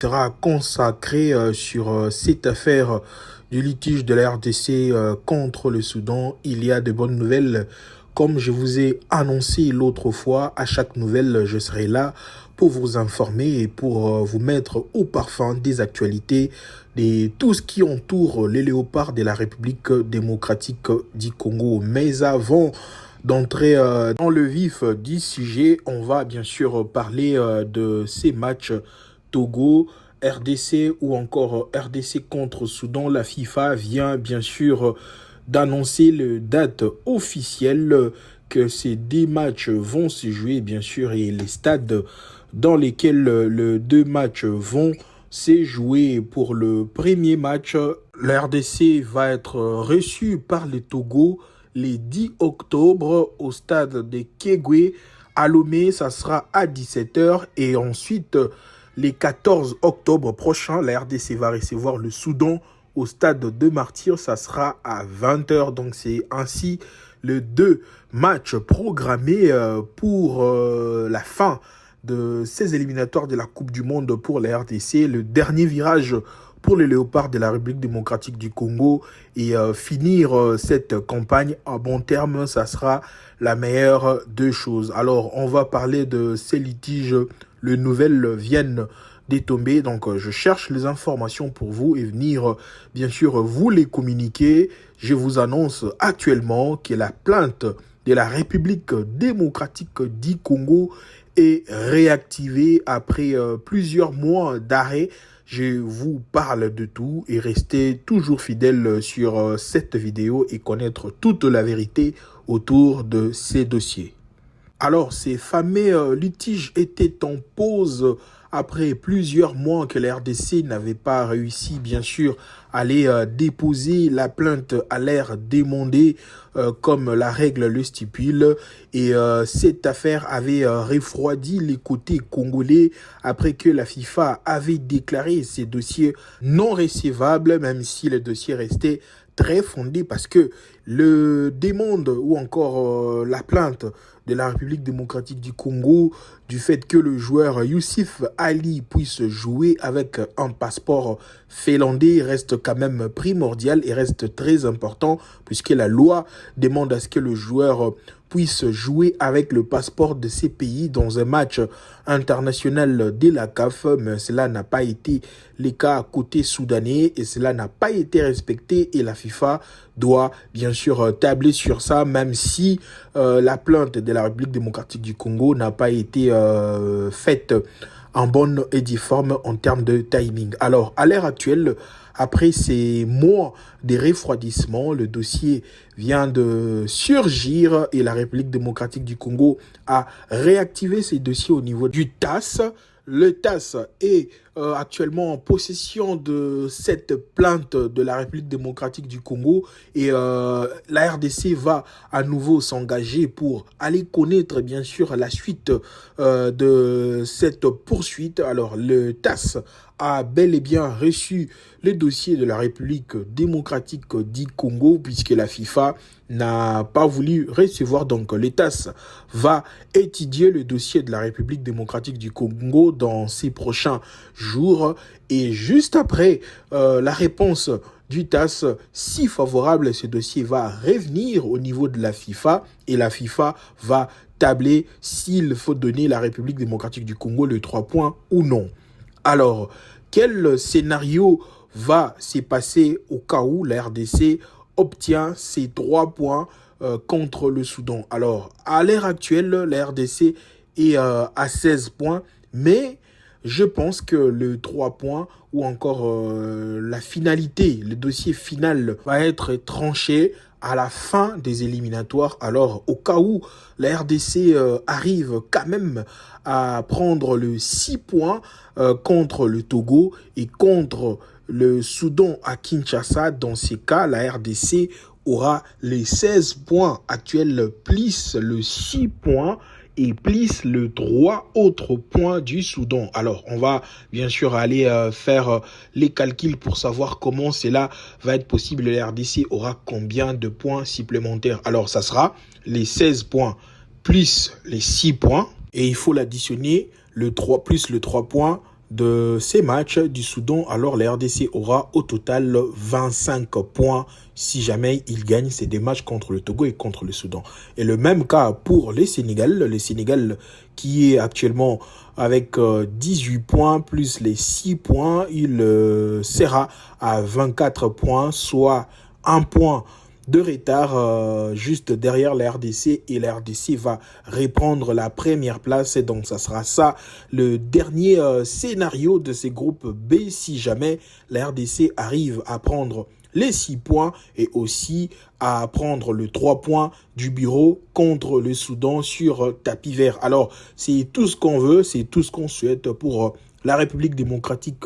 sera consacré sur cette affaire du litige de la RDC contre le Soudan. Il y a de bonnes nouvelles. Comme je vous ai annoncé l'autre fois, à chaque nouvelle, je serai là pour vous informer et pour vous mettre au parfum des actualités, de tout ce qui entoure les léopards de la République démocratique du Congo. Mais avant d'entrer dans le vif du sujet, on va bien sûr parler de ces matchs Togo, RDC ou encore RDC contre Soudan. La FIFA vient bien sûr d'annoncer la date officielle que ces deux matchs vont se jouer, bien sûr, et les stades dans lesquels les deux matchs vont se jouer. Pour le premier match, la RDC va être reçue par le Togo le 10 octobre au stade de Kegwe à Lomé. Ça sera à 17 h. Et ensuite, le 14 octobre prochain, la RDC va recevoir le Soudan au stade de Martyrs. Ça sera à 20 h. Donc, c'est ainsi les deux matchs programmés pour la fin de ces éliminatoires de la Coupe du Monde pour la RDC. Le dernier virage pour les léopards de la République démocratique du Congo et finir cette campagne à bon terme, ça sera la meilleure des choses. Alors, on va parler de ces litiges. Les nouvelles viennent de tomber, donc je cherche les informations pour vous et venir bien sûr vous les communiquer. Je vous annonce actuellement que la plainte de la République démocratique du Congo est réactivée après plusieurs mois d'arrêt. Je vous parle de tout et restez toujours fidèles sur cette vidéo et connaître toute la vérité autour de ces dossiers. Alors, ces fameux litiges étaient en pause après plusieurs mois que la RDC n'avait pas réussi, bien sûr, à aller déposer la plainte à l'air demandé comme la règle le stipule. Et cette affaire avait refroidi les côtés congolais après que la FIFA avait déclaré ces dossiers non recevables, même si le dossier restait très fondé parce que le demande ou encore la plainte de la République démocratique du Congo du fait que le joueur Youssif Ali puisse jouer avec un passeport finlandais reste quand même primordial et reste très important puisque la loi demande à ce que le joueur puisse jouer avec le passeport de ces pays dans un match international de la CAF, mais cela n'a pas été le cas côté soudanais et cela n'a pas été respecté et la FIFA doit bien sûr tabler sur ça, même si la plainte de la République démocratique du Congo n'a pas été faite en bonne et due forme en termes de timing. Alors, à l'heure actuelle, après ces mois de refroidissement, le dossier vient de surgir et la République démocratique du Congo a réactivé ces dossiers au niveau du TAS. Le TAS est actuellement en possession de cette plainte de la République démocratique du Congo et la RDC va à nouveau s'engager pour aller connaître bien sûr la suite de cette poursuite. Alors le TAS a bel et bien reçu le dossier de la République démocratique du Congo puisque la FIFA n'a pas voulu recevoir. Donc le TAS va étudier le dossier de la République démocratique du Congo dans ces prochains jours et juste après la réponse du TAS, si favorable, ce dossier va revenir au niveau de la FIFA et la FIFA va tabler s'il faut donner la République démocratique du Congo les 3 points ou non. Alors, quel scénario va se passer au cas où la RDC obtient ces 3 points contre le Soudan? Alors, à l'heure actuelle, la RDC est à 16 points, mais je pense que le 3 points ou encore la finalité, le dossier final va être tranché à la fin des éliminatoires. Alors, au cas où la RDC arrive quand même à prendre le 6 points contre le Togo et contre le Soudan à Kinshasa, dans ces cas, la RDC aura les 16 points actuels plus le 6 points et plus le 3 autres points du Soudan. Alors, on va bien sûr aller faire les calculs pour savoir comment cela va être possible. La RDC aura combien de points supplémentaires? Alors, ça sera les 16 points plus les 6 points. Et il faut l'additionner, le 3 plus le 3 points de ces matchs du Soudan, alors la RDC aura au total 25 points si jamais il gagne ces deux matchs contre le Togo et contre le Soudan. Et le même cas pour le Sénégal qui est actuellement avec 18 points plus les 6 points, il sera à 24 points, soit un point de retard juste derrière la RDC, et la RDC va reprendre la première place, et donc ça sera ça le dernier scénario de ces groupes B si jamais la RDC arrive à prendre les 6 points et aussi à prendre le 3 points du bureau contre le Soudan sur tapis vert. Alors c'est tout ce qu'on veut, c'est tout ce qu'on souhaite pour la République démocratique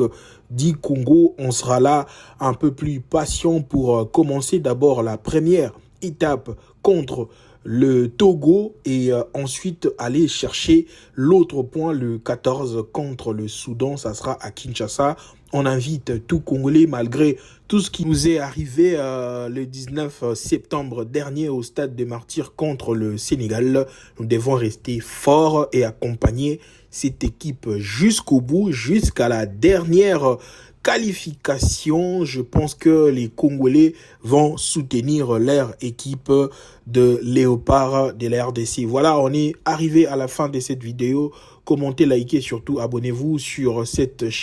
du Congo. On sera là un peu plus patient pour commencer d'abord la première étape contre le Togo et ensuite aller chercher l'autre point le 14 contre le Soudan. Ça sera à Kinshasa. On invite tout Congolais, malgré tout ce qui nous est arrivé le 19 septembre dernier au stade des Martyrs contre le Sénégal. Nous devons rester forts et accompagner cette équipe jusqu'au bout, jusqu'à la dernière qualification. Je pense que les Congolais vont soutenir leur équipe de Léopard de la RDC. Voilà, on est arrivé à la fin de cette vidéo. Commentez, likez, surtout abonnez-vous sur cette chaîne.